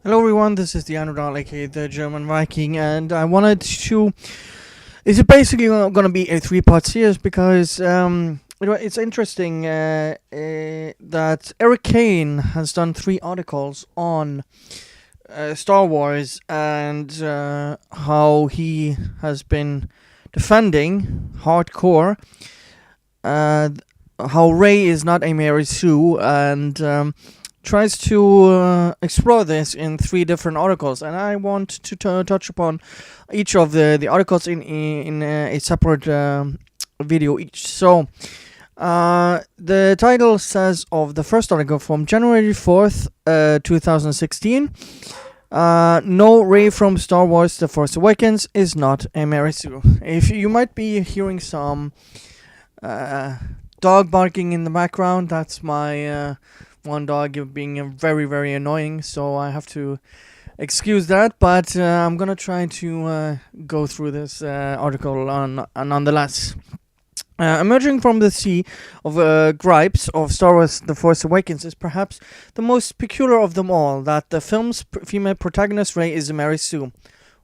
Hello everyone, this is the Anudal, aka the German Viking, and I wanted to. It's basically going to be a three-part series because it's interesting that Erik Kain has done three articles on Star Wars and how he has been defending hardcore uh, how Rey is not a Mary Sue and tries to explore this in three different articles, and I want to touch upon each of the articles in a separate video each. So, the title says of the first article from January 4th, 2016. No, Rey from Star Wars: The Force Awakens is not a Mary Sue. If you might be hearing some dog barking in the background, that's my one dog being very, very annoying, so I have to excuse that, but I'm gonna try to go through this article nonetheless. Emerging from the sea of gripes of Star Wars The Force Awakens is perhaps the most peculiar of them all, that the film's female protagonist Rey is a Mary Sue.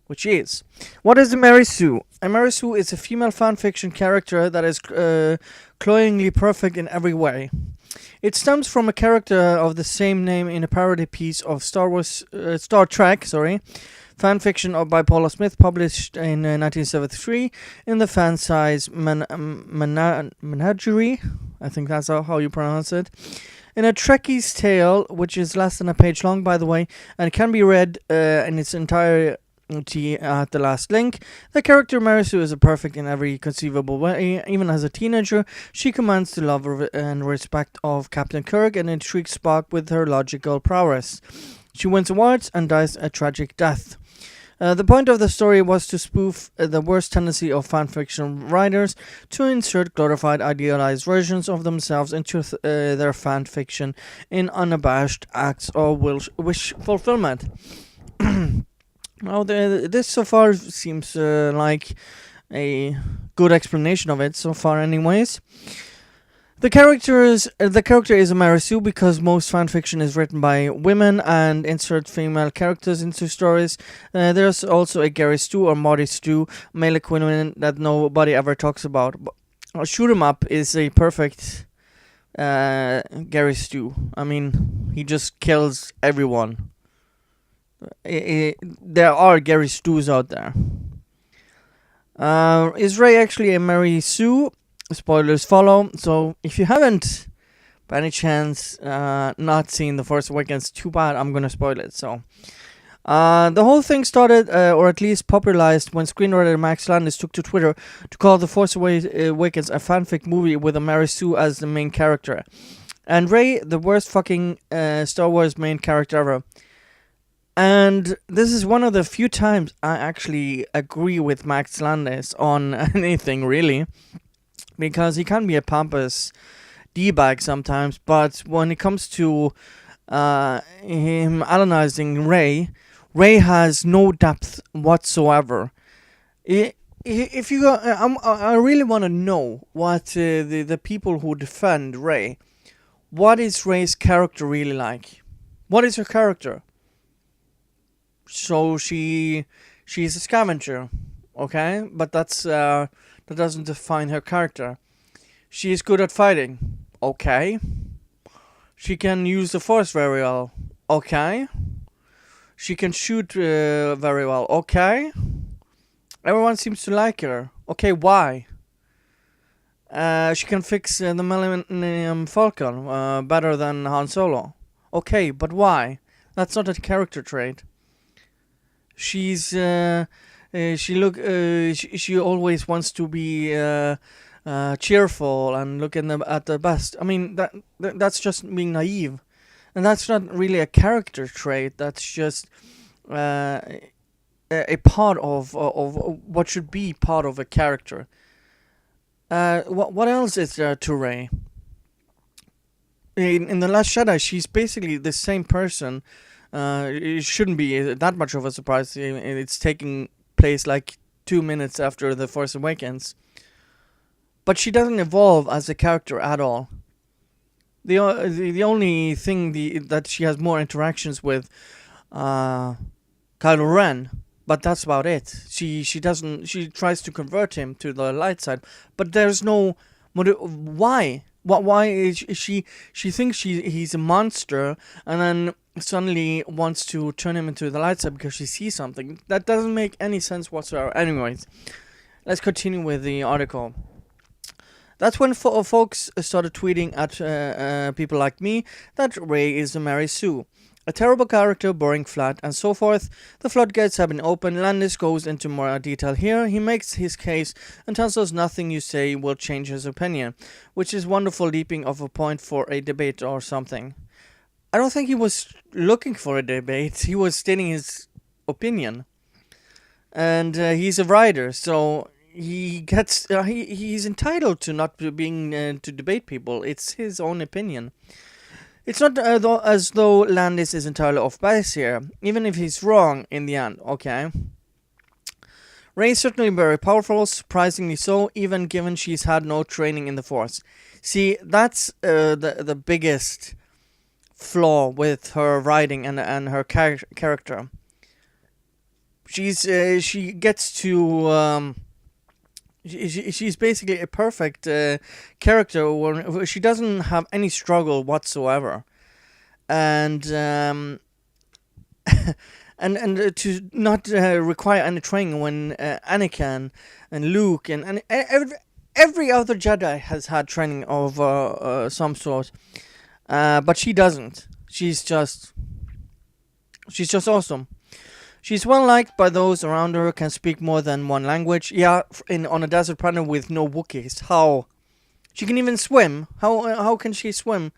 Which is. What is a Mary Sue? A Mary Sue is a female fanfiction character that is cloyingly perfect in every way. It stems from a character of the same name in a parody piece of Star Trek, fanfiction by Paula Smith, published in 1973 in the fan-size Menagerie. I think that's how you pronounce it. In a Trekkie's tale, which is less than a page long, by the way, and can be read in its entirety at the last link. The character Mary Sue is perfect in every conceivable way. Even as a teenager, she commands the love and respect of Captain Kirk and intrigues Spock with her logical prowess. She wins awards and dies a tragic death. The point of the story was to spoof the worst tendency of fanfiction writers to insert glorified, idealized versions of themselves into their fanfiction in unabashed acts of wish fulfillment. Now, this so far seems like a good explanation of it so far, anyways. The character is a Mary Sue because most fanfiction is written by women and insert female characters into stories. There's also a Gary Stu or Marty Stu, male equivalent that nobody ever talks about. Shoot 'em Up is a perfect Gary Stu. I mean, he just kills everyone. There are Gary Stews out there. Is Rey actually a Mary Sue? Spoilers follow. So if you haven't, by any chance, not seen The Force Awakens, too bad. I'm gonna spoil it. So the whole thing started, or at least popularized, when screenwriter Max Landis took to Twitter to call The Force Awakens a fanfic movie with a Mary Sue as the main character, and Rey the worst fucking Star Wars main character ever. And this is one of the few times I actually agree with Max Landis on anything, really. Because he can be a pompous D-bag sometimes, but when it comes to him analyzing Rey has no depth whatsoever. If you go, I really want to know what the people who defend Rey, what is Rey's character really like? What is her character? So she's a scavenger, okay? But that doesn't define her character. She is good at fighting, okay? She can use the Force very well, okay? She can shoot very well, okay? Everyone seems to like her, okay? Why? She can fix the Millennium Falcon better than Han Solo, okay? But why? That's not a character trait. She always wants to be cheerful and look at the best. I mean, that's just being naive, and that's not really a character trait. That's just a part of what should be part of a character. What else is there to Rey? In The Last Jedi, she's basically the same person. It shouldn't be that much of a surprise. It's taking place like 2 minutes after The Force Awakens. But she doesn't evolve as a character at all. The only thing that she has more interactions with uh, Kylo Ren, but that's about it. She doesn't. She tries to convert him to the light side, but there's no why. What? Why is she? She thinks he's a monster, and then suddenly wants to turn him into the light side because she sees something that doesn't make any sense whatsoever. Anyways, let's continue with the article. That's when folks started tweeting at people like me that Rey is a Mary Sue. A terrible character, boring, flat, and so forth. The floodgates have been opened. Landis goes into more detail here. He makes his case and tells us nothing you say will change his opinion, which is wonderful leaping of a point for a debate or something. I don't think he was looking for a debate. He was stating his opinion. And he's a writer, so he gets he's entitled to not being to debate people. It's his own opinion. It's not as though Landis is entirely off base here, even if he's wrong in the end, okay? Rey is certainly very powerful, surprisingly so, even given she's had no training in the Force. See, that's the biggest flaw with her writing and her character. She gets to... she's basically a perfect character where she doesn't have any struggle whatsoever, and and to not require any training when Anakin and Luke and every other Jedi has had training of some sort, but she doesn't. She's just awesome. She's well liked by those around her, can speak more than one language. Yeah, on a desert planet with no Wookiees. How? She can even swim. How can she swim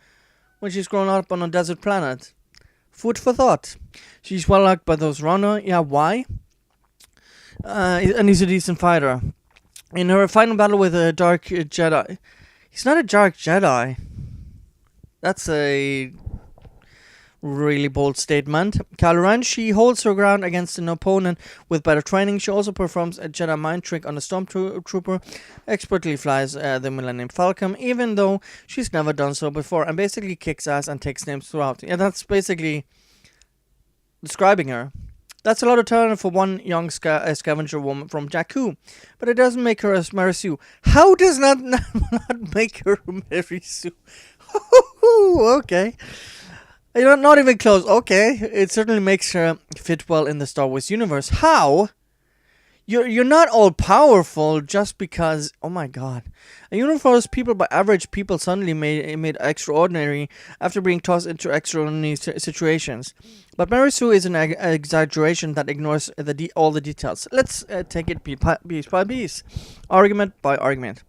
when she's grown up on a desert planet? Food for thought. She's well liked by those around her. Yeah, why? And he's a decent fighter. In her final battle with a Dark Jedi. He's not a Dark Jedi. That's a... really bold statement. Kylo Ren, she holds her ground against an opponent with better training. She also performs a Jedi mind trick on a stormtrooper, expertly flies the Millennium Falcon, even though she's never done so before, and basically kicks ass and takes names throughout. Yeah, that's basically describing her. That's a lot of talent for one young scavenger woman from Jakku, but it doesn't make her a Mary Sue. How does that not make her Mary Sue? Okay. Not even close. Okay, it certainly makes her fit well in the Star Wars universe. How? You're not all powerful just because. Oh my God, a universe people by average people suddenly made extraordinary after being tossed into extraordinary situations. But Mary Sue is an exaggeration that ignores all the details. Let's take it piece by piece, argument by argument.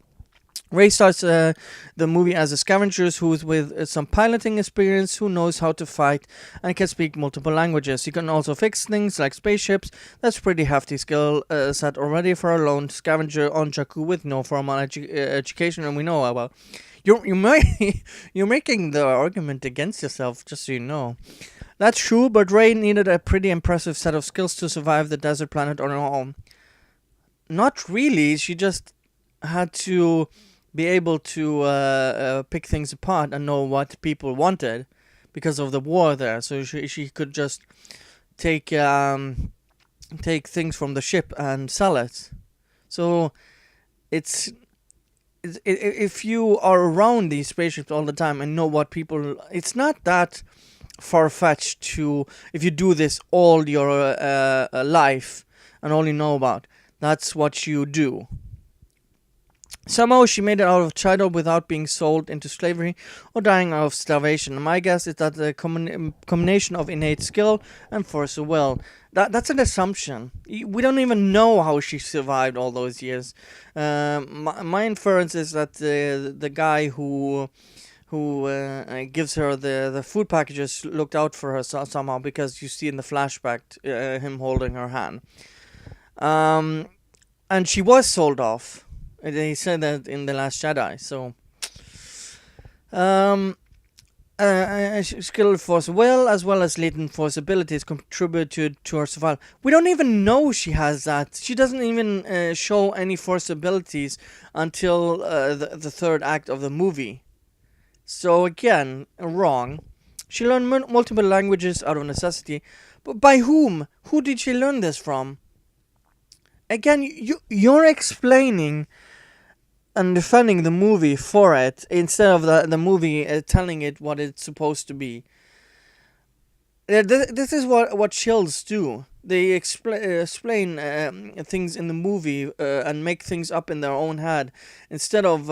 Rey starts the movie as a scavenger who's with some piloting experience, who knows how to fight and can speak multiple languages. He can also fix things like spaceships. That's pretty hefty skill set already for a lone scavenger on Jakku with no formal education, and we know about. You're making the argument against yourself, just so you know. That's true, but Rey needed a pretty impressive set of skills to survive the desert planet on her own. Not really. She just had to be able to pick things apart and know what people wanted because of the war there. So she could just take things from the ship and sell it. So if you are around these spaceships all the time and know what people, it's not that far-fetched to, if you do this all your life and all you know about, that's what you do. Somehow she made it out of childhood without being sold into slavery or dying of starvation. My guess is that the combination of innate skill and force of will. That's an assumption. We don't even know how she survived all those years. My inference is that the guy who gives her the food packages looked out for her somehow, because you see in the flashback him holding her hand. And she was sold off. They said that in The Last Jedi. So, skill force will, as well as latent force abilities, contributed to her survival. We don't even know she has that. She doesn't even show any force abilities until the third act of the movie. So again, wrong. She learned multiple languages out of necessity, By whom? Who did she learn this from? Again, you're explaining and defending the movie for it instead of the movie telling it what it's supposed to be. This is what Shills do. They explain things in the movie and make things up in their own head instead of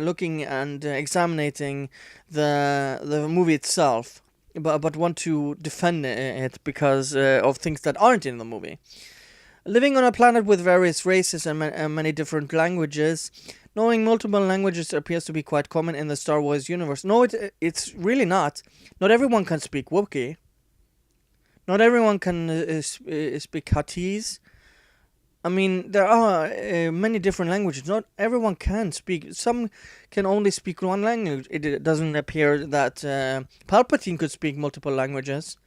looking and examining the movie itself, but want to defend it because of things that aren't in the movie. Living on a planet with various races and many different languages, knowing multiple languages appears to be quite common in the Star Wars universe. No, it's really not. Not everyone can speak Wookiee. Not everyone can speak Huttese. I mean, there are many different languages. Not everyone can speak. Some can only speak one language. It doesn't appear that Palpatine could speak multiple languages.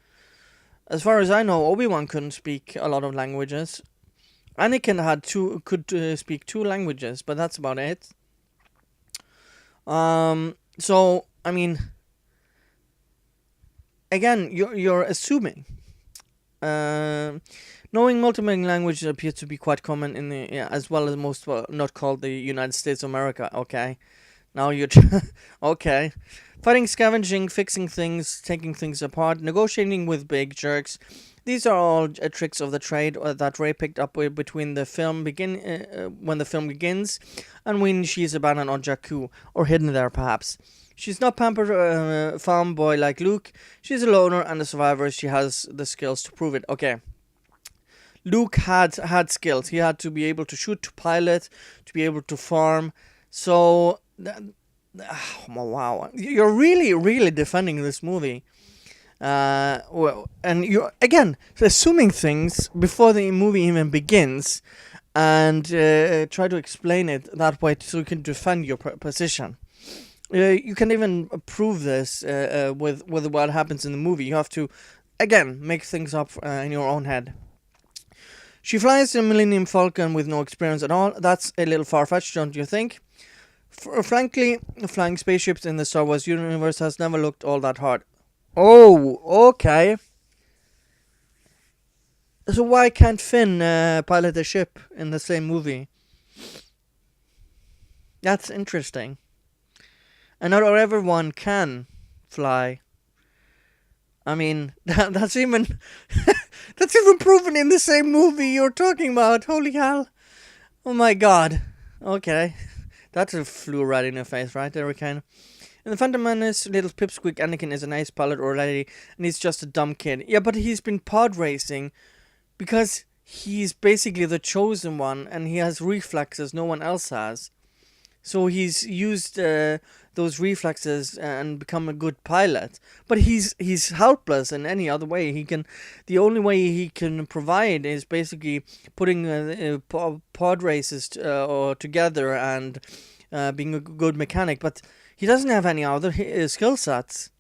As far as I know, Obi-Wan couldn't speak a lot of languages. Anakin could speak 2 languages, but that's about it. So I mean, again, you're assuming. Knowing multiple languages appears to be quite common in the as well as most not called the United States of America. Okay, now you're okay. Fighting, scavenging, fixing things, taking things apart, negotiating with big jerks. These are all tricks of the trade that Rey picked up between the film when the film begins and when she's abandoned on Jakku, or hidden there perhaps. She's not pampered farm boy like Luke. She's a loner and a survivor. She has the skills to prove it. Okay. Luke had skills. He had to be able to shoot, to pilot, to be able to farm. So, wow. You're really, really defending this movie. And you're, again, assuming things before the movie even begins. And try to explain it that way so you can defend your position. You can even prove this with what happens in the movie. You have to, again, make things up in your own head. She flies the Millennium Falcon with no experience at all. That's a little far-fetched, don't you think? Frankly, flying spaceships in the Star Wars universe has never looked all that hard. Oh, okay. So why can't Finn pilot a ship in the same movie? That's interesting. And not everyone can fly. I mean, that's even that's even proven in the same movie you're talking about. Holy hell! Oh my god. Okay, that flew right in your face, right, Erik Kain? In the Phantom Menace, little pipsqueak Anakin is a nice pilot already, and he's just a dumb kid. Yeah, but he's been pod racing because he's basically the chosen one, and he has reflexes no one else has. So he's used those reflexes and become a good pilot. But he's helpless in any other way. The only way he can provide is basically putting pod races together and being a good mechanic. But he doesn't have any other skill sets.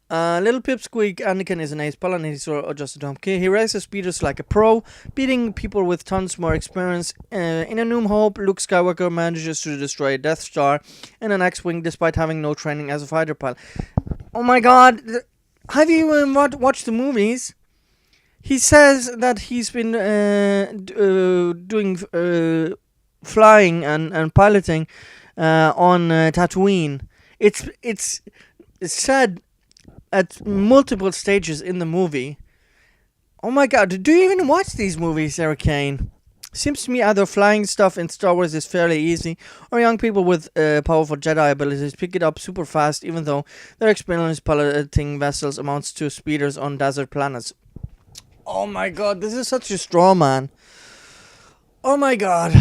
Little pipsqueak Anakin is an ace pilot and he's just a dumb kid. He races speeders like a pro, beating people with tons more experience. In A New Hope, Luke Skywalker manages to destroy a Death Star in an X-Wing despite having no training as a fighter pilot. Oh my god, have you even watched the movies? He says that he's been doing flying and piloting on Tatooine. It's said at multiple stages in the movie. Oh my god, do you even watch these movies, Erik Kain? Seems to me either flying stuff in Star Wars is fairly easy, or young people with powerful Jedi abilities pick it up super fast, even though their experience piloting vessels amounts to speeders on desert planets. Oh my god, this is such a straw man. Oh my god.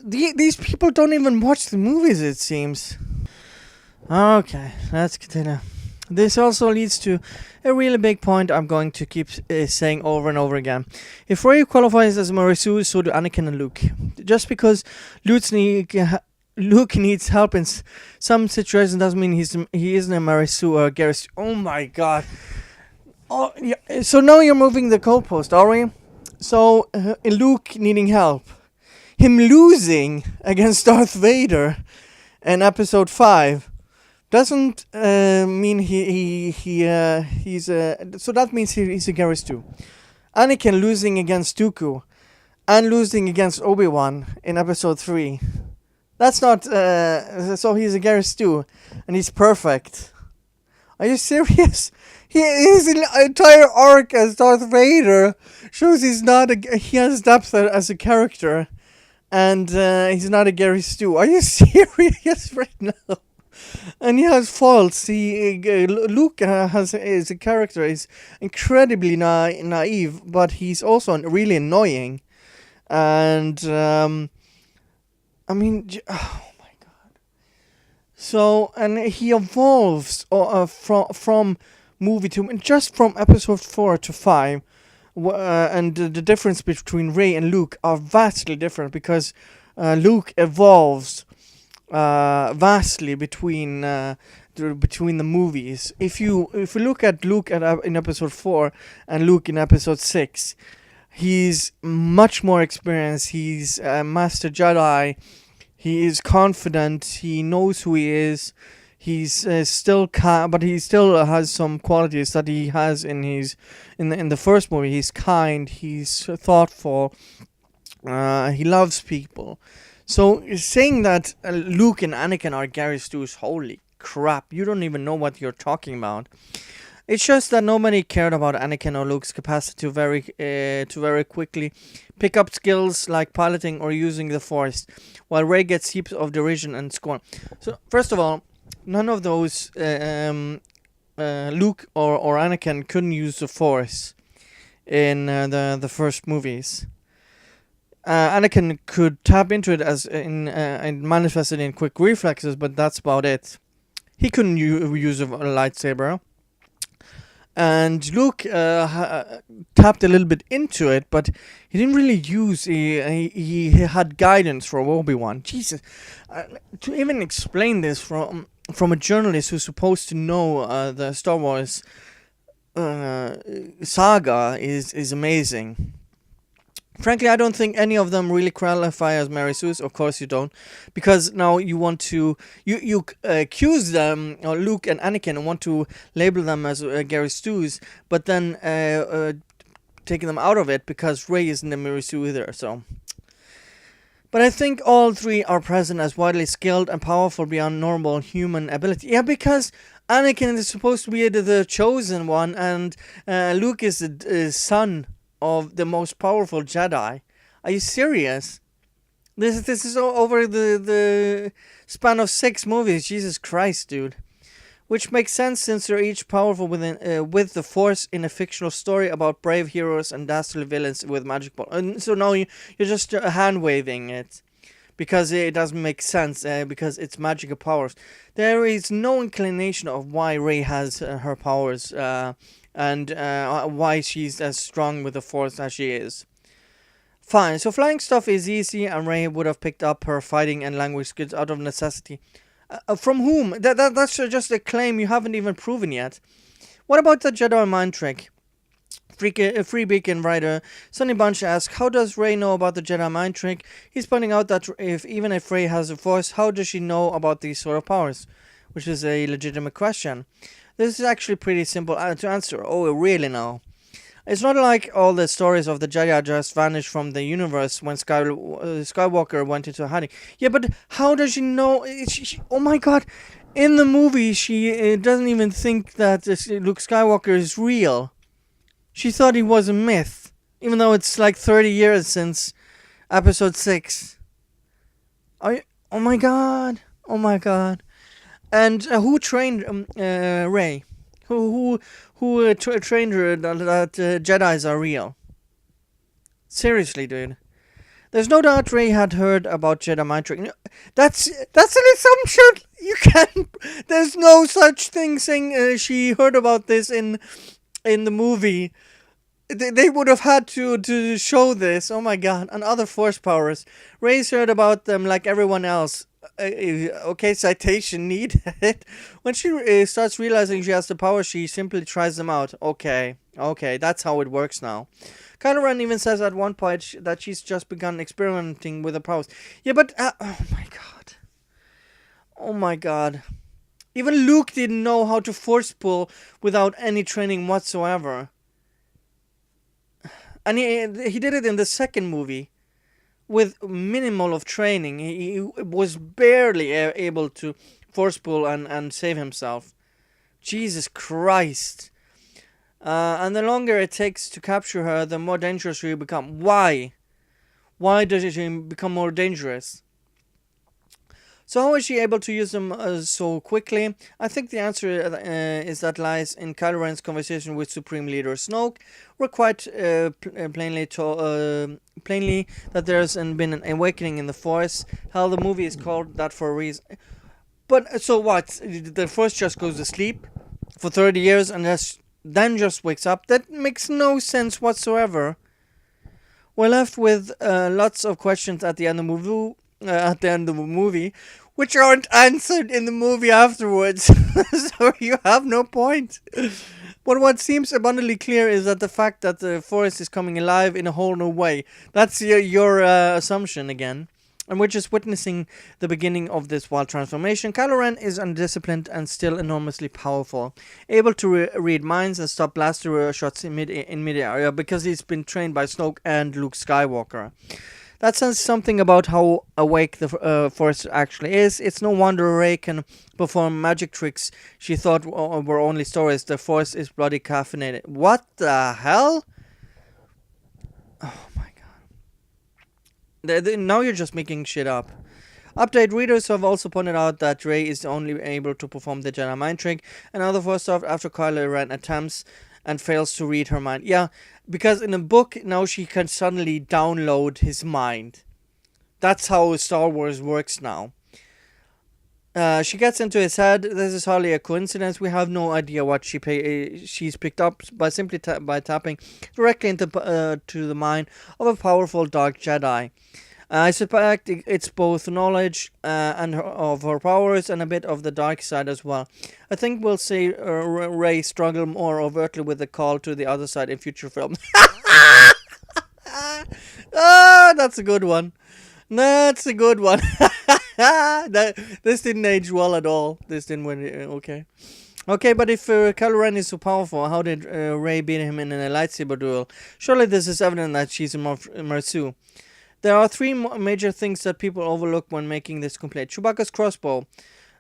These people don't even watch the movies, it seems. Okay, let's continue. This also leads to a really big point I'm going to keep saying over and over again. If Rey qualifies as Marisu, so do Anakin and Luke. Just because Luke needs help in some situations doesn't mean he isn't a Marisu or a Garrus. Oh my god. Oh, yeah. So now you're moving the goalpost, are we? So Luke needing help. Him losing against Darth Vader in episode 5. doesn't mean he's so that means he's a Garrus too. Anakin losing against Dooku and losing against Obi-Wan in Episode 3. That's not so he's a Garrus too, and he's perfect. Are you serious? His entire arc as Darth Vader shows he has depth as a character, and he's not a Gary Stu. Are you serious right now? And he has faults. Luke is a character. He's incredibly naive, but he's also really annoying. And I mean, oh my god. So and he evolves from movie to just from episode 4 to 5. And the difference between Rey and Luke are vastly different because Luke evolves vastly between the movies. If you look at Luke in episode 4 and Luke in episode 6, he's much more experienced. He's a master Jedi. He is confident. He knows who he is. He's still but he still has some qualities that he has in the first movie. He's kind. He's thoughtful. He loves people. So saying that Luke and Anakin are Gary Stu's, holy crap! You don't even know what you're talking about. It's just that nobody cared about Anakin or Luke's capacity to very quickly pick up skills like piloting or using the Force, while Rey gets heaps of derision and scorn. So first of all, none of those Luke or Anakin couldn't use the Force in the first movies. Anakin could tap into it and manifest it in quick reflexes, but that's about it. He couldn't use a lightsaber. And Luke tapped a little bit into it, but he didn't really use. He had guidance from Obi-Wan. Jesus, to even explain this from a journalist who's supposed to know the Star Wars saga is amazing. Frankly, I don't think any of them really qualify as Mary Sue's. Of course you don't. Because now you want to... You accuse them, or Luke and Anakin, and want to label them as Gary Stu's, but then taking them out of it because Rey isn't a Mary Sue either, so... But I think all three are present as widely skilled and powerful beyond normal human ability. Yeah, because Anakin is supposed to be the chosen one, and Luke is the son of the most powerful Jedi. Are you serious? This is over the span of 6 movies. Jesus Christ, dude. Which makes sense since they're each powerful with the Force in a fictional story about brave heroes and dastardly villains with magic ball. And so now you're just hand waving it because it doesn't make sense because it's magical powers. There is no inclination of why Rey has her powers. And why she's as strong with the Force as she is. Fine, so flying stuff is easy, and Rey would have picked up her fighting and language skills out of necessity. From whom? That's just a claim you haven't even proven yet. What about the Jedi mind trick? Free Beacon writer Sonny Bunch asks, how does Rey know about the Jedi mind trick? He's pointing out that even if Rey has a Force, how does she know about these sort of powers? Which is a legitimate question. This is actually pretty simple to answer. Oh, really now? It's not like all the stories of the Jedi just vanished from the universe when Skywalker went into hiding. Yeah, but how does she know? Oh my god. In the movie, she doesn't even think that Luke Skywalker is real. She thought he was a myth. Even though it's like 30 years since episode 6. Oh my god. Oh my god. And who trained Rey? Who trained her that Jedis are real? Seriously, dude. There's no doubt Rey had heard about Jedi mind trick. That's an assumption. You can't. There's no such thing saying she heard about this in the movie. They would have had to show this. Oh my god. And other Force powers. Rey's heard about them like everyone else. Okay, citation needed. When she starts realizing she has the power, she simply tries them out. Okay, that's how it works now. Kylo Ren even says at one point that she's just begun experimenting with the powers. Yeah, but oh my god. Even Luke didn't know how to force pull without any training whatsoever. And he did it in the second movie with minimal of training. He was barely able to force pull and save himself. Jesus Christ. And the longer it takes to capture her, the more dangerous she become. Why? Why does she become more dangerous? So how is she able to use them so quickly? I think the answer is that lies in Kylo Ren's conversation with Supreme Leader Snoke, where quite plainly that there's been an awakening in the Force. Hell, the movie is called that for a reason. But so what? The Force just goes to sleep for 30 years and then just wakes up? That makes no sense whatsoever. We're left with lots of questions at the end of the movie, which aren't answered in the movie afterwards. So you have no point. But what seems abundantly clear is that the fact that the Force is coming alive in a whole new way. That's your assumption again. And we're just witnessing the beginning of this wild transformation. Kylo Ren is undisciplined and still enormously powerful, able to read minds and stop blaster shots in mid-area because he's been trained by Snoke and Luke Skywalker. That says something about how awake the Force actually is. It's no wonder Rey can perform magic tricks she thought were only stories. The Force is bloody caffeinated. What the hell? Oh my god. Now you're just making shit up. Update: readers have also pointed out that Rey is only able to perform the Jedi mind trick and other Force stuff after Kylo Ren attempts and fails to read her mind. Yeah, because in the book now she can suddenly download his mind. That's how Star Wars works now. She gets into his head. This is hardly a coincidence. We have no idea what she's picked up by simply by tapping directly into to the mind of a powerful dark Jedi. I suspect it's both knowledge of her powers and a bit of the dark side as well. I think we'll see Rey struggle more overtly with the call to the other side in future films. That's a good one. That's a good one. This didn't age well at all. This didn't win. Okay. Okay, but if Kylo Ren is so powerful, how did Rey beat him in a lightsaber duel? Surely this is evident that she's a Mersu. There are three major things that people overlook when making this complete. Chewbacca's crossbow.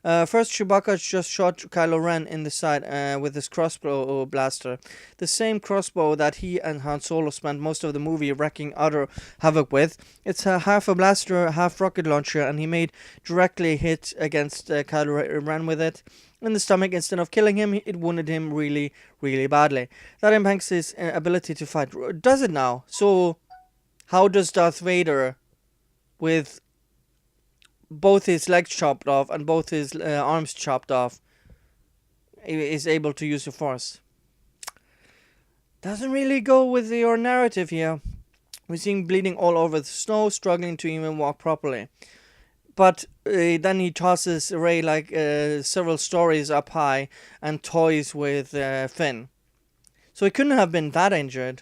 First, Chewbacca just shot Kylo Ren in the side with his crossbow blaster. The same crossbow that he and Han Solo spent most of the movie wrecking utter havoc with. It's half a blaster, half rocket launcher, and he made directly hit against Kylo Ren with it in the stomach. Instead of killing him, it wounded him really, really badly. That impacts his ability to fight. Does it now? So how does Darth Vader, with both his legs chopped off and both his arms chopped off, is able to use the Force? Doesn't really go with your narrative here. We see him bleeding all over the snow, struggling to even walk properly. But then he tosses Rey like several stories up high and toys with Finn. So he couldn't have been that injured.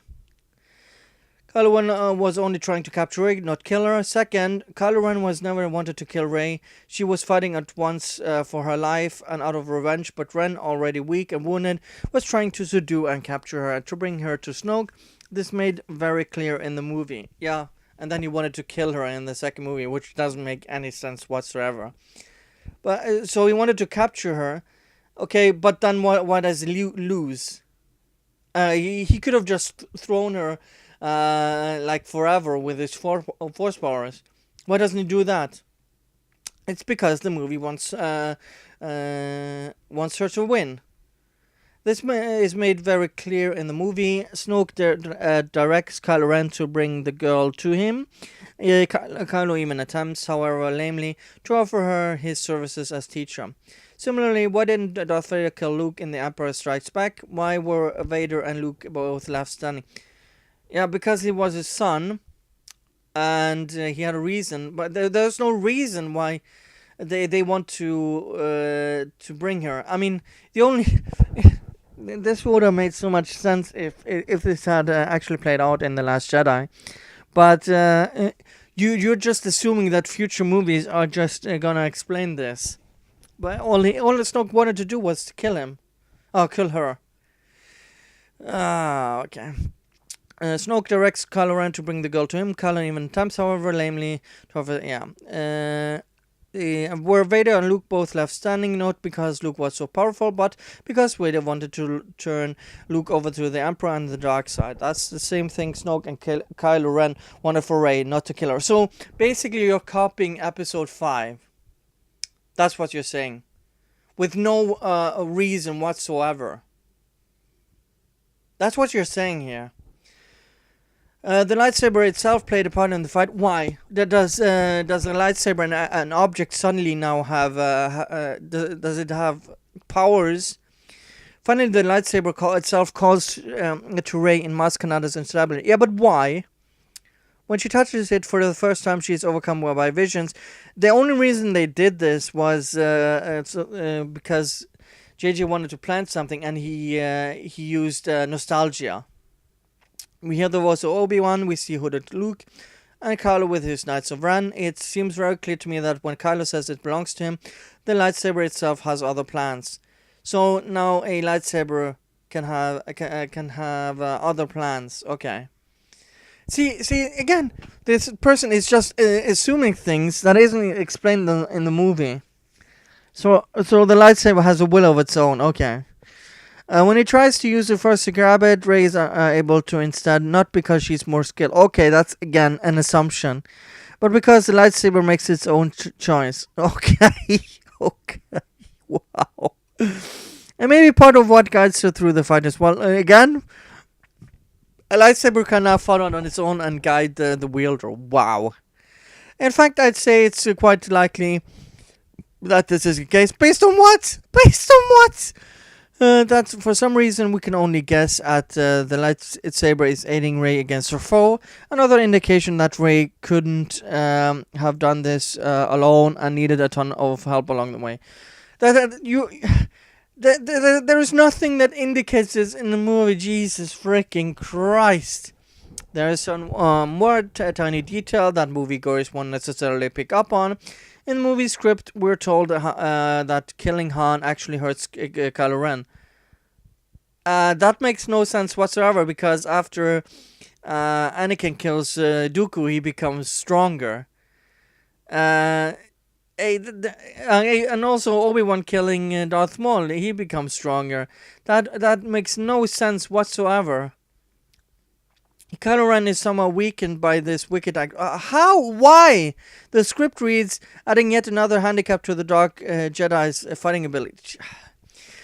Kylo Ren was only trying to capture Rey, not kill her. Second, Kylo Ren was never wanted to kill Rey. She was fighting at once for her life and out of revenge, but Ren, already weak and wounded, was trying to subdue and capture her to bring her to Snoke. This made very clear in the movie. Yeah, and then he wanted to kill her in the second movie, which doesn't make any sense whatsoever. But so he wanted to capture her. Okay, but then why does he lose? He could have just thrown her like forever with his force powers. Why doesn't he do that? It's because the movie wants her to win. This is made very clear in the movie. Snoke directs Kylo Ren to bring the girl to him. Kylo even attempts, however lamely, to offer her his services as teacher. Similarly, why didn't Darth Vader kill Luke in The Empire Strikes Back? Why were Vader and Luke both left standing? Yeah, because he was his son, and he had a reason. But there's no reason why they want to bring her. I mean, the only this would have made so much sense if this had actually played out in The Last Jedi. But you're just assuming that future movies are just gonna explain this. But all Snoke wanted to do was to kill him. Oh, kill her. Ah, okay. Snoke directs Kylo Ren to bring the girl to him. Kylo even attempts, however, lamely to offer. Where Vader and Luke both left standing, not because Luke was so powerful, but because Vader wanted to turn Luke over to the Emperor and the dark side. That's the same thing Snoke and Kylo Ren wanted for Rey, not to kill her. So basically, you're copying Episode 5. That's what you're saying, with no reason whatsoever. That's what you're saying here. The lightsaber itself played a part in the fight. Why? Does a lightsaber and an object suddenly now have does it have powers? Finally, the lightsaber itself calls to Rey in Maz Kanata's instability. Yeah, but why? When she touches it for the first time, she is overcome by visions. The only reason they did this was because JJ wanted to plant something, and he used nostalgia. We hear the voice of Obi-Wan, we see hooded Luke, and Kylo with his Knights of Ren. It seems very clear to me that when Kylo says it belongs to him, the lightsaber itself has other plans. So now a lightsaber can have other plans. Okay. See again, this person is just assuming things that isn't explained in the movie. So the lightsaber has a will of its own. Okay. When he tries to use it first to grab it, Rey is able to instead, not because she's more skilled. Okay, that's again an assumption. But because the lightsaber makes its own choice. Okay, okay, wow. And maybe part of what guides her through the fight as well. Again, a lightsaber can now follow on its own and guide the wielder. Wow. In fact, I'd say it's quite likely that this is the case. Based on what? Based on what? That for some reason we can only guess at the lightsaber is aiding Rey against her foe. Another indication that Rey couldn't have done this alone and needed a ton of help along the way. There is nothing that indicates this in the movie. Jesus freaking Christ! There is some more tiny detail that moviegoers won't necessarily pick up on. In the movie script, we're told that killing Han actually hurts Kylo Ren. That makes no sense whatsoever, because after Anakin kills Dooku, he becomes stronger. And also Obi-Wan killing Darth Maul, he becomes stronger. That makes no sense whatsoever. Kylo Ren is somehow weakened by this wicked act. How? Why? The script reads, adding yet another handicap to the Dark Jedi's fighting ability.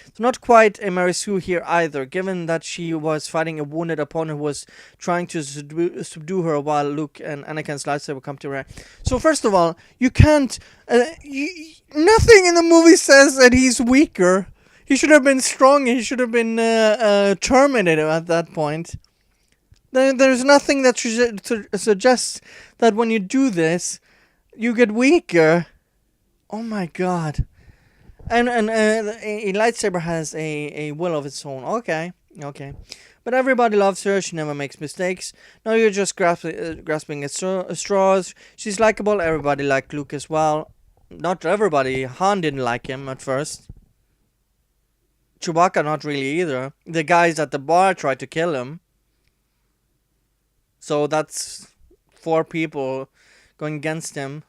It's not quite a Mary Sue here either, given that she was fighting a wounded opponent who was trying to subdue her while Luke and Anakin's lightsaber come to her. So first of all, you can't... nothing in the movie says that he's weaker. He should have been strong. He should have been terminated at that point. There's nothing that suggests that when you do this, you get weaker. Oh my god. And a lightsaber has a will of its own. Okay. But everybody loves her. She never makes mistakes. Now you're just grasping at straws. She's likable. Everybody liked Luke as well. Not everybody. Han didn't like him at first. Chewbacca not really either. The guys at the bar tried to kill him. So that's 4 people going against him.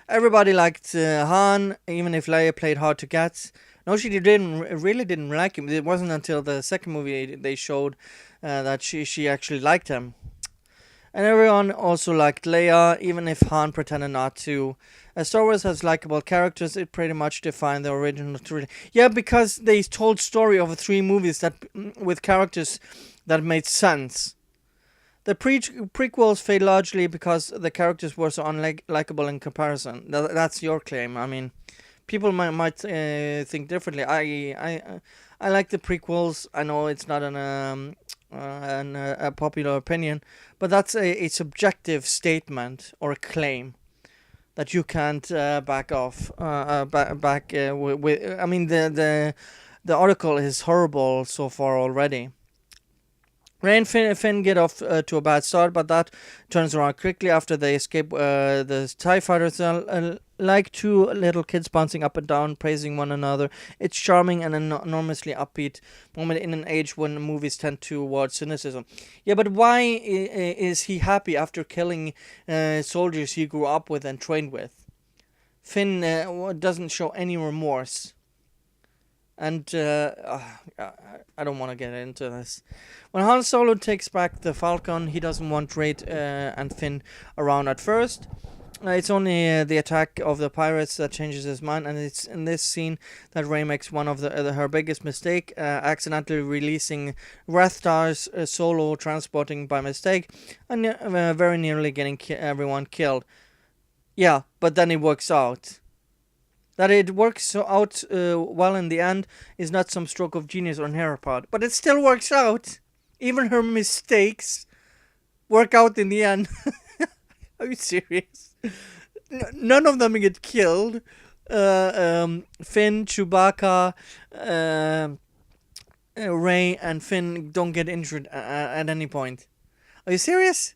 Everybody liked Han, even if Leia played hard to get. No, she really didn't like him. It wasn't until the second movie they showed that she actually liked him. And everyone also liked Leia, even if Han pretended not to. As Star Wars has likable characters, it pretty much defined the original trilogy. Yeah, because they told story over 3 movies that with characters that made sense. The prequels failed largely because the characters were so unlikable in comparison. That's your claim. I mean, people might think differently. I like the prequels. I know it's not a popular opinion, but that's a subjective statement or a claim that you can't back off. With I mean, the article is horrible so far already. Ray and Finn get off to a bad start, but that turns around quickly after they escape the TIE fighters. Like two little kids bouncing up and down, praising one another. It's charming and an enormously upbeat moment in an age when movies tend towards cynicism. Yeah, but why is he happy after killing soldiers he grew up with and trained with? Finn doesn't show any remorse. And I don't want to get into this. When Han Solo takes back the Falcon, he doesn't want Rey and Finn around at first. It's only the attack of the pirates that changes his mind, and it's in this scene that Rey makes one of her biggest mistake, accidentally releasing Rathar's Solo transporting by mistake, and very nearly getting everyone killed. Yeah, but then it works out. That it works out well in the end is not some stroke of genius on her part, but it still works out. Even her mistakes work out in the end. Are you serious? None of them get killed. Finn, Chewbacca, Rey, and Finn don't get injured at any point. Are you serious?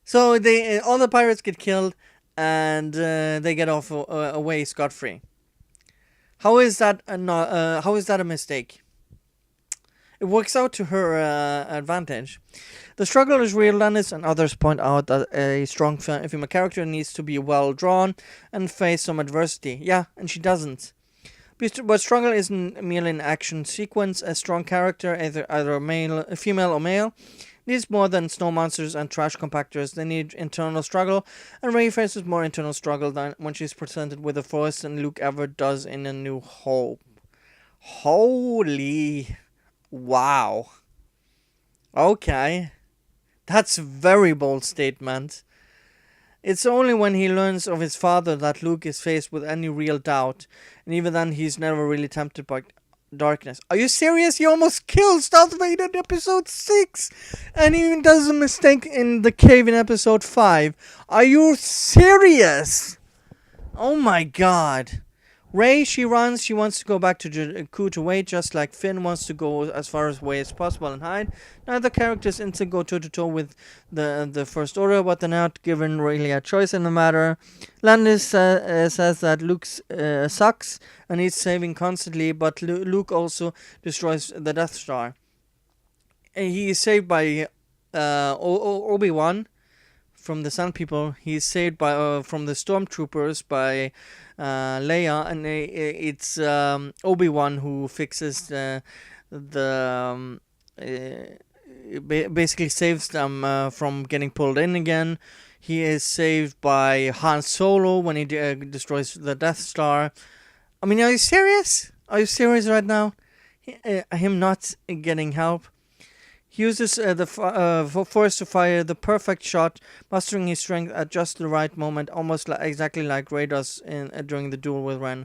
So they all the pirates get killed, and they get off away scot-free. How is that a mistake? It works out to her advantage. The struggle is real, Landis and others point out that a strong female character needs to be well drawn and face some adversity. Yeah, and she doesn't. But struggle isn't merely an action sequence. A strong character, either female or male, needs more than snow monsters and trash compactors. They need internal struggle, and Rey faces more internal struggle than when she's presented with the Force than Luke ever does in A New Hope. Holy wow. Okay. That's a very bold statement. It's only when he learns of his father that Luke is faced with any real doubt, and even then he's never really tempted by darkness. Are you serious? He almost kills Darth Vader in episode 6, and he even does a mistake in the cave in episode 5. Are you serious? Oh my god. Rey, she runs. She wants to go back to Jakku to wait, just like Finn wants to go as far away as possible and hide. Neither characters instantly go toe-to-toe with the First Order, but they're not given really a choice in the matter. Landis says that Luke sucks and needs saving constantly, but Luke also destroys the Death Star. He is saved by Obi-Wan from the Sun People. He's saved by from the Stormtroopers by Leia, and it's Obi-Wan who fixes basically saves them from getting pulled in again. He is saved by Han Solo when he destroys the Death Star. I mean, are you serious? Are you serious right now? Him not getting help. He uses the Force to fire the perfect shot, mustering his strength at just the right moment, almost exactly like Rey does during the duel with Ren.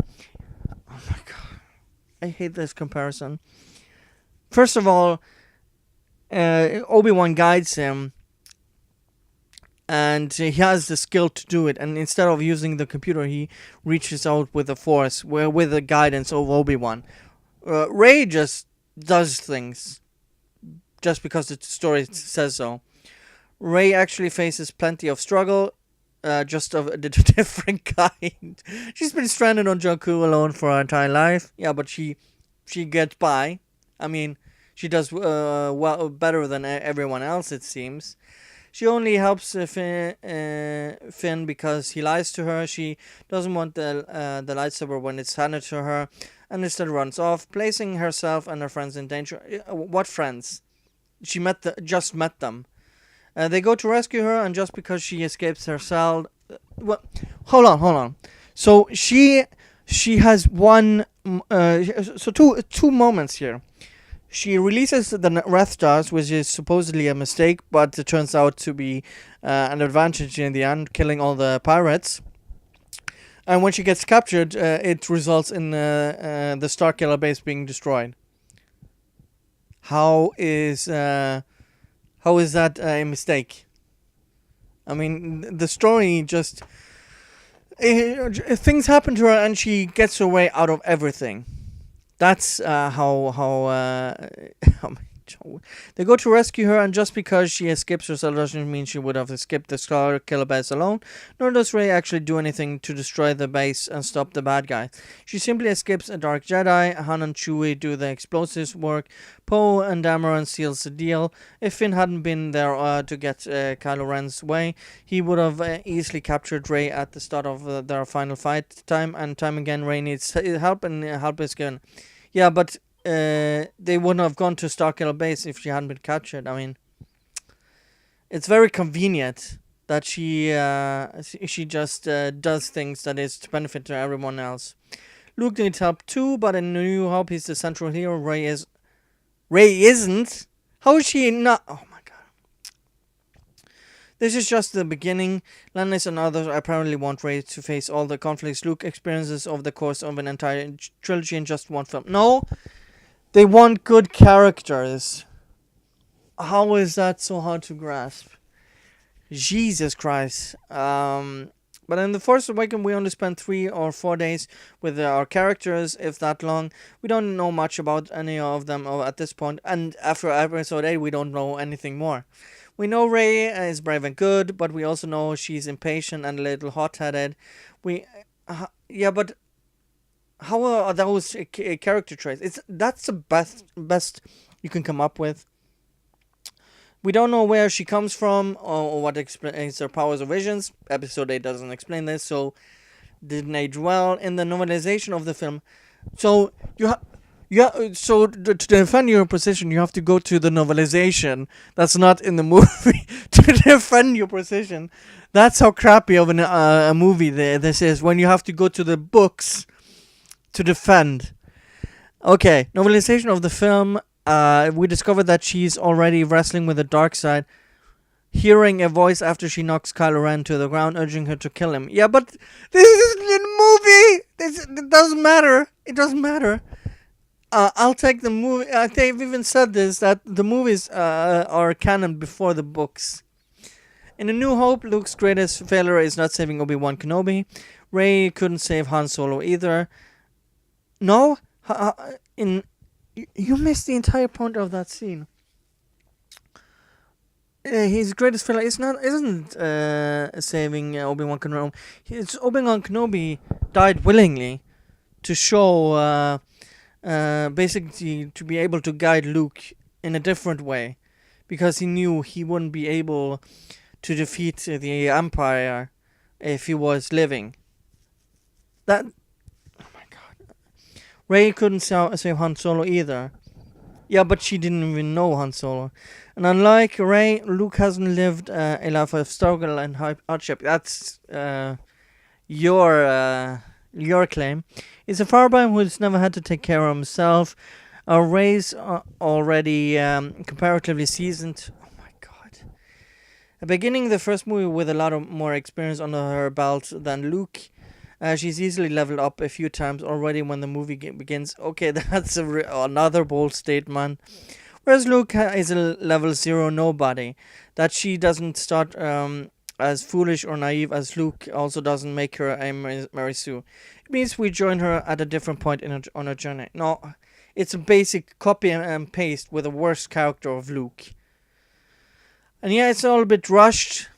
Oh my god. I hate this comparison. First of all, Obi-Wan guides him, and he has the skill to do it, and instead of using the computer, he reaches out with the Force, with the guidance of Obi-Wan. Rey just does things just because the story says so. Rey actually faces plenty of struggle, just of a different kind. She's been stranded on Jakku alone for her entire life. Yeah, but she gets by. I mean, she does better than everyone else, it seems. She only helps Finn because he lies to her. She doesn't want the lightsaber when it's handed to her, and instead runs off, placing herself and her friends in danger. What friends? She just met them. They go to rescue her, and just because she escapes her cell... Well, hold on. So she has one... two moments here. She releases the Wrath Stars, which is supposedly a mistake, but it turns out to be an advantage in the end, killing all the pirates. And when she gets captured, it results in the Starkiller base being destroyed. How is that a mistake? I mean, the story just... things happen to her and she gets her way out of everything. That's how... oh my They go to rescue her, and just because she escapes herself doesn't mean she would have escaped the Star Killer base alone, nor does Rey actually do anything to destroy the base and stop the bad guy. She simply escapes a Dark Jedi, Han and Chewie do the explosives work, Poe and Dameron seals the deal. If Finn hadn't been there to get Kylo Ren's way, he would have easily captured Rey at the start of their final fight. Time and time again, Rey needs help, and help is given. Yeah, but they wouldn't have gone to Starkiller Base if she hadn't been captured. I mean, it's very convenient that she just does things that is to benefit to everyone else. Luke needs help too, but in New Hope he's the central hero. Rey isn't. How is she not? Oh my god. This is just the beginning. Landis and others apparently want Rey to face all the conflicts Luke experiences over the course of an entire trilogy in just one film. No, they want good characters. How is that so hard to grasp? Jesus Christ. But in The Force Awakens, we only spent 3 or 4 days with our characters, if that long. We don't know much about any of them at this point, and after episode 8, we don't know anything more. We know Rey is brave and good, but we also know she's impatient and a little hot-headed. But how are those character traits? That's the best you can come up with. We don't know where she comes from or what explains her powers or visions. Episode 8 doesn't explain this, so didn't age well in the novelization of the film. So so to defend your position, you have to go to the novelization that's not in the movie to defend your position. That's how crappy of a movie this is, when you have to go to the books to defend. Okay, novelization of the film. We discovered that she's already wrestling with the dark side, hearing a voice after she knocks Kylo Ren to the ground, urging her to kill him. Yeah, but this isn't in the movie! It doesn't matter. It doesn't matter. I'll take the movie. They've even said this, that the movies are canon before the books. In A New Hope, Luke's greatest failure is not saving Obi-Wan Kenobi. Rey couldn't save Han Solo either. No? You missed the entire point of that scene. His greatest failure isn't saving Obi-Wan Kenobi. Obi-Wan Kenobi died willingly to show, basically, to be able to guide Luke in a different way, because he knew he wouldn't be able to defeat the Empire if he was living. Rey couldn't save Han Solo either. Yeah, but she didn't even know Han Solo. And unlike Rey, Luke hasn't lived a life of struggle and hardship. That's your claim. He's a firebrand who's never had to take care of himself. Rey's already comparatively seasoned. Oh my god. Beginning the first movie with a lot of more experience under her belt than Luke. She's easily leveled up a few times already when the movie begins. Okay, that's another bold statement. Whereas Luke is a level 0 nobody. That she doesn't start as foolish or naive as Luke also doesn't make her a Mary Sue. It means we join her at a different point on her journey. No, it's a basic copy and paste with a worse character of Luke. And yeah, it's all a bit rushed.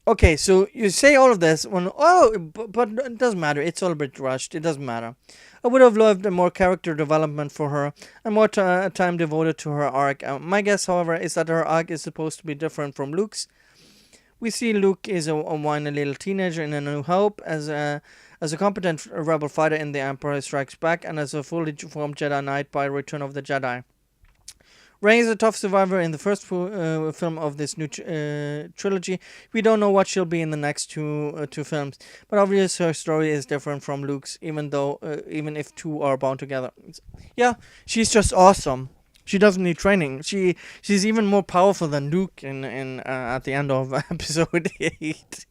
Okay, so you say all of this but it doesn't matter. It's all a bit rushed. It doesn't matter. I would have loved more character development for her and more time devoted to her arc. My guess, however, is that her arc is supposed to be different from Luke's. We see Luke is a whiny little teenager in A New Hope, as a competent rebel fighter in The Empire Strikes Back, and as a fully formed Jedi Knight by Return of the Jedi. Rey is a tough survivor in the first film of this new trilogy. We don't know what she'll be in the next two films, but obviously her story is different from Luke's, even if two are bound together. Yeah, she's just awesome. She doesn't need training. She's even more powerful than Luke in at the end of episode 8.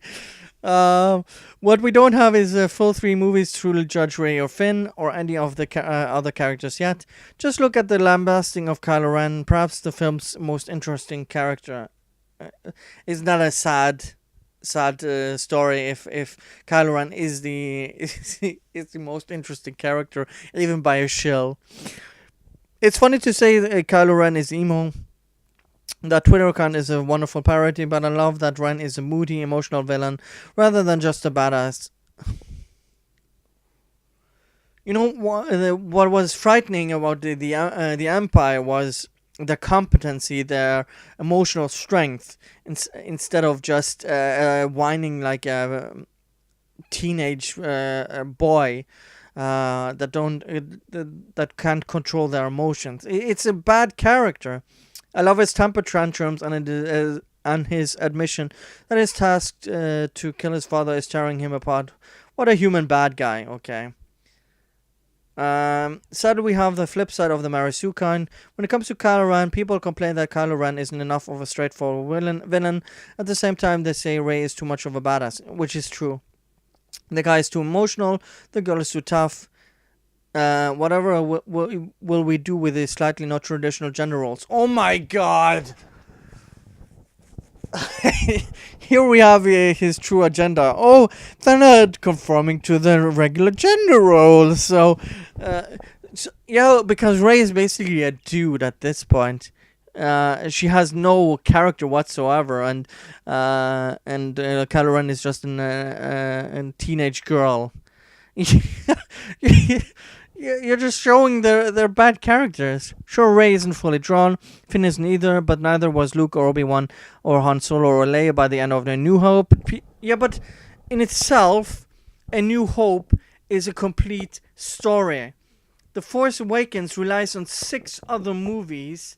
What we don't have is full 3 movies to truly judge Rey or Finn or any of the other characters yet. Just look at the lambasting of Kylo Ren, perhaps the film's most interesting character. Isn't that a sad story if Kylo Ren is the most interesting character, even by a shill? It's funny to say that Kylo Ren is emo. That Twitter account is a wonderful parody, but I love that Ren is a moody, emotional villain rather than just a badass. You know what was frightening about the Empire was their competency, their emotional strength, instead of just whining like a teenage boy that can't control their emotions. It's a bad character. I love his temper tantrums and his admission that his task to kill his father is tearing him apart. What a human bad guy. Okay. Sadly, we have the flip side of the Marisukan. When it comes to Kylo Ren, people complain that Kylo Ren isn't enough of a straightforward villain. At the same time, they say Rey is too much of a badass, which is true. The guy is too emotional. The girl is too tough. Whatever will we do with these slightly not traditional gender roles? Oh my god! Here we have his true agenda. Oh, they're not conforming to the regular gender roles. Yeah, because Rey is basically a dude at this point. She has no character whatsoever, and Kylo Ren is just a teenage girl. You're just showing their bad characters. Sure, Rey isn't fully drawn, Finn isn't either, but neither was Luke or Obi-Wan or Han Solo or Leia by the end of the New Hope. Yeah, but in itself, A New Hope is a complete story. The Force Awakens relies on 6 other movies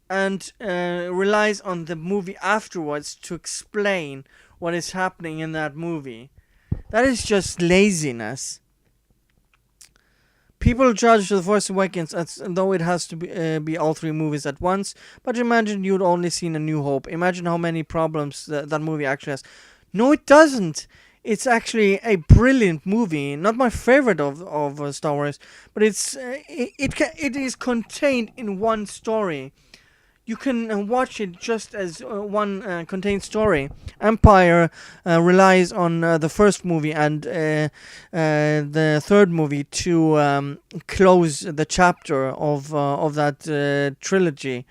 and relies on the movie afterwards to explain what is happening in that movie. That is just laziness. People judge The Force Awakens as though it has to be all 3 movies at once, but imagine you'd only seen A New Hope. Imagine how many problems that movie actually has. No, it doesn't. It's actually a brilliant movie. Not my favorite of Star Wars, but it is contained in one story. You can watch it just as one contained story. Empire relies on the first movie and the third movie to close the chapter of that trilogy.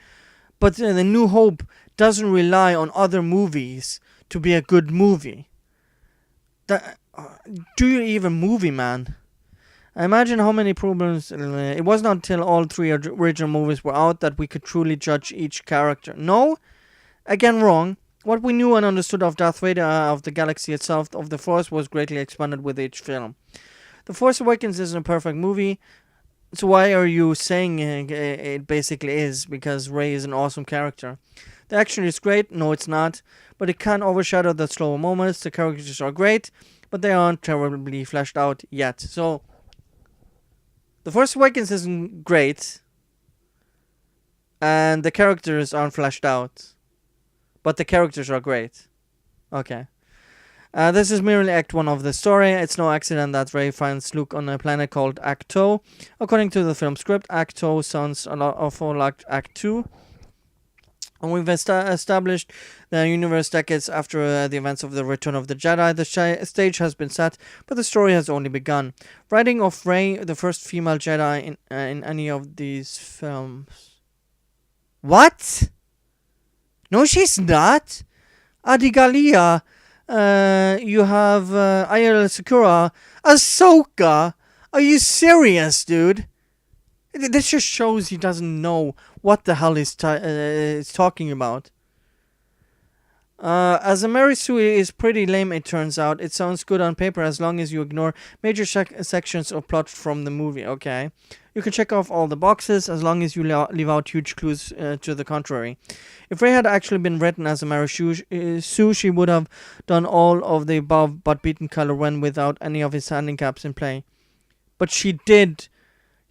But The New Hope doesn't rely on other movies to be a good movie. Do you even movie, man? Imagine how many problems. It was not until all 3 original movies were out that we could truly judge each character. No? Again, wrong. What we knew and understood of Darth Vader, of the galaxy itself, of the Force, was greatly expanded with each film. The Force Awakens isn't a perfect movie, so why are you saying it basically is? Because Rey is an awesome character. The action is great. No, it's not. But it can overshadow the slower moments. The characters are great, but they aren't terribly fleshed out yet. So The Force Awakens isn't great, and the characters aren't fleshed out, but the characters are great. Okay. This is merely Act 1 of the story. It's no accident that Rey finds Luke on a planet called Acto. According to the film script, Acto sounds a lot awful like Act 2. And we've established the universe decades after the events of the Return of the Jedi. The stage has been set, but the story has only begun. Writing of Rey, the first female Jedi in any of these films. What? No, she's not. Adigalia. You have Ayala Sakura. Ahsoka. Are you serious, dude? This just shows he doesn't know what the hell he's talking about. As a Mary Sue is pretty lame, it turns out. It sounds good on paper as long as you ignore major sections of plot from the movie, okay? You can check off all the boxes as long as you leave out huge clues to the contrary. If Rey had actually been written as a Mary Sue, she would have done all of the above but beaten Kylo Ren without any of his handicaps in play. But she did.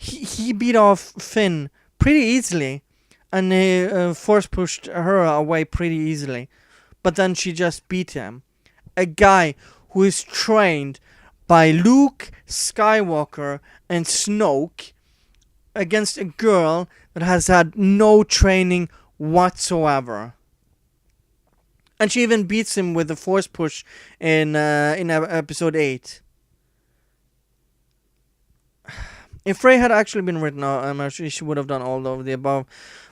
He beat off Finn pretty easily, and Force pushed her away pretty easily. But then she just beat him. A guy who is trained by Luke Skywalker and Snoke against a girl that has had no training whatsoever. And she even beats him with the Force push in episode 8. If Frey had actually been written out, she would have done all of the above.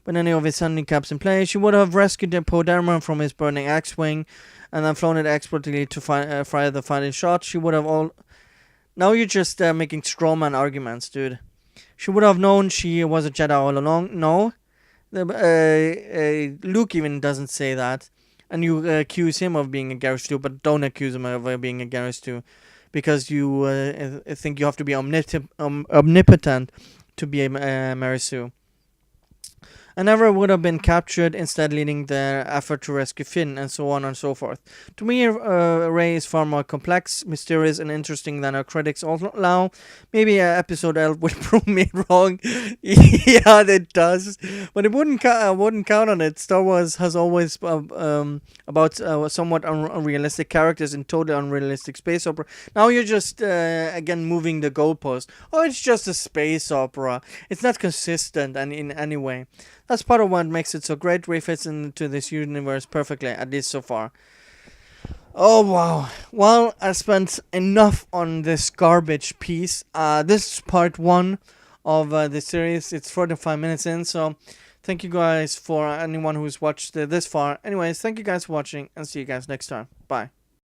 With any of his handicaps in place, she would have rescued the Poe from his burning X-wing, and then flown it expertly to fire the final shot. She would have all. Now you're just making strawman arguments, dude. She would have known she was a Jedi all along. No, Luke even doesn't say that, and you accuse him of being a Garrus too, but don't accuse him of being a Garrus too, because you think you have to be omnipotent to be a Mary Sue. And never would have been captured, instead leading the effort to rescue Finn, and so on and so forth. To me, Rey is far more complex, mysterious, and interesting than our critics allow. Maybe episode 11 would prove me wrong. Yeah, it does. But it wouldn't count on it. Star Wars has always about somewhat unrealistic characters in totally unrealistic space opera. Now you're just, again, moving the goalpost. Oh, it's just a space opera. It's not consistent and in any way. That's part of what makes it so great. Rey fits into this universe perfectly, at least so far. Oh, wow. Well, I spent enough on this garbage piece. This is part 1 of the series. It's 45 minutes in, so thank you guys for anyone who's watched this far. Anyways, thank you guys for watching, and see you guys next time. Bye.